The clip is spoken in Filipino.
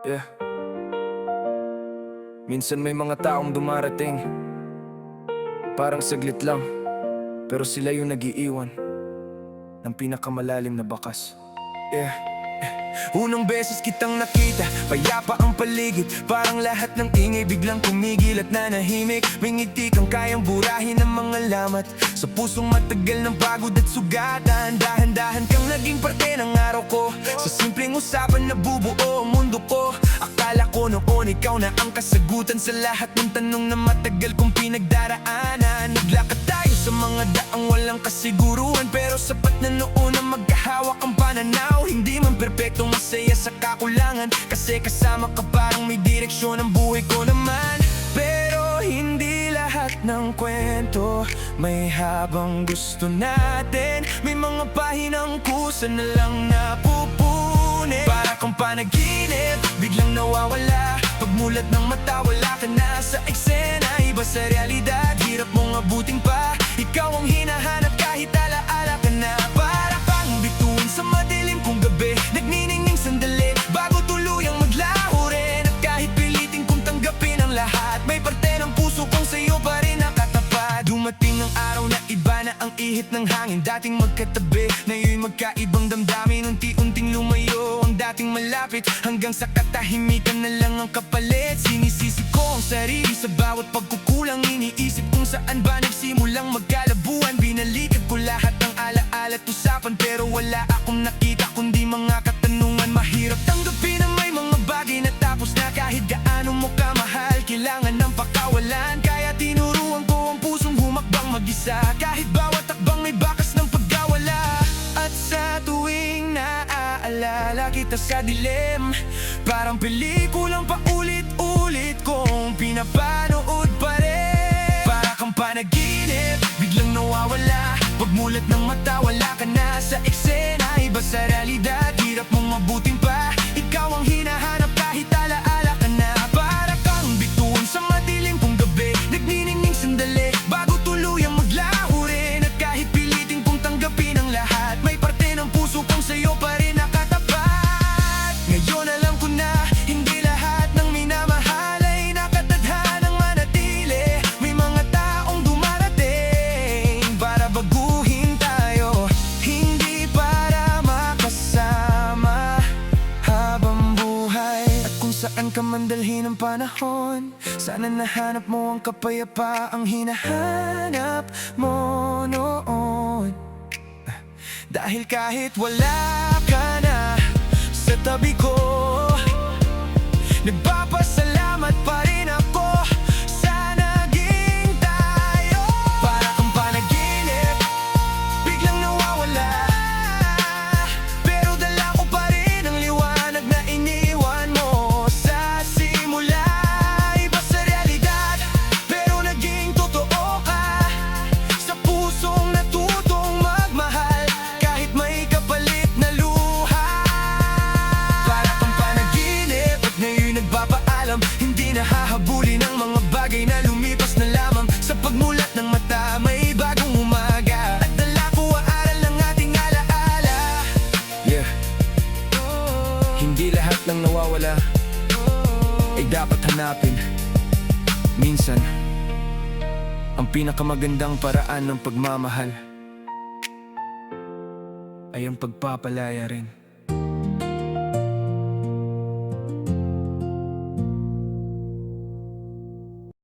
Yeah. Minsan may mga taong dumarating, parang saglit lang, pero sila yung nag-iiwan ng pinakamalalim na bakas. Yeah. Unang beses kitang nakita, payapa ang paligid, parang lahat ng ingay biglang tumigil at nanahimik. May ngiti kang kayang burahin ng mga lamat sa pusong matagal ng pagod at sugatan. Dahan-dahan kang naging parte ng araw ko, sa simpleng usapan na bubuo ang mundo ko. Akala ko noon ikaw na ang kasagutan sa lahat ng tanong na matagal kong pinagdaraanan. Naglakad tayo sa mga daang walang kasiguruhan, pero sapat na noon na magkahawak ang pananaw. Hindi man perpektong masaya sa kakulangan, kasi kasama ka parang may direksyon ang buhay ko naman. Pero hindi lahat ng kwento may habang gusto natin. May mga pahinang kusa na lang napupunin. Para kang panaginip, biglang nawawala. Pagmulat ng mata, wala ka na sa eksena. Iba sa realidad, hirap mong abutin pa. Ikaw ang hinahanap kahit alaala ka na. Para kang bituin sa madilim kong gabi, nagniningning sandali bago tuluyang maglaho rin. At kahit pilitin kong tanggapin ang lahat, may parte ng puso kong sa'yo pa rin nakatapat. Dumating ang araw na iba na ang ihip ng hangin. Dating magkatabi, ngayon magkaibang damdamin. Unti-unting lumayo ang dating malapit, hanggang sa katahimikan na lang ang kapalit. Sinisisi ko ang sarili sa bawat pagkukulang. Iniisip kung saan ba nagsimulang magkalabuan. Binalikan ko lahat ng alaala at usapan, pero wala akong nakita kundi mga katanungan. Mahirap tanggapin na may mga bagay na tapos na. Kahit gaano mo kamahal, kailangan ng pakawalan. Kaya tinuruan ko ang pusong humakbang mag-isa, kahit bawat takbang may bakas ng pagkawala. At sa tuwing naaalala kita sa dilim, parang pelikulang paulit-ulit kong pinapanood pa rin. Para kang panaginip, biglang nawawala. Pagmulat ng mata, wala ka na sa eksena. Iba sa realidad, hirap mong mabutin pa. Ikaw ang hinahanap kahit alaala ka na. Para kang bituin sa madilim kong gabi, nagniningning sandali bago tuluyang maglaho rin. At kahit pilitin kong tanggapin ang lahat, may parte ng puso kong sa'yo pa rin nakatapat. Ngayon alam ko na hindi lahat ng minamahal ay nakatadhanang manatili. May mga taong dumarating para baguhin tayo, hindi para makasama habang buhay. At kung saan ka man dalhin ang panahon, sana nahanap mo ang kapayapaang hinahanap mo noon. Dahil kahit wala ka na sa tabi ko, nagpapasalamat pa rin ako sa naging tayo. Para kang panaginip, biglang nawawala, pero dala ko pa rin ang liwanag na iniwan mo sa simula. Iba sa realidad, pero naging totoo ka sa pusong natutong magmahal, kahit may kapalit na luha. Para kang panaginip at ngayon nagpapaalam, hindi nahahabulin ang mga bagay na lumipas na lamang. Sa pagmulat ng mata, may bagong umaga, at dala ko ang aral ng ating alaala. Yeah. Hindi lahat ng nawawala ay dapat hanapin. Minsan, ang pinakamagandang paraan ng pagmamahal ay ang pagpapalaya rin.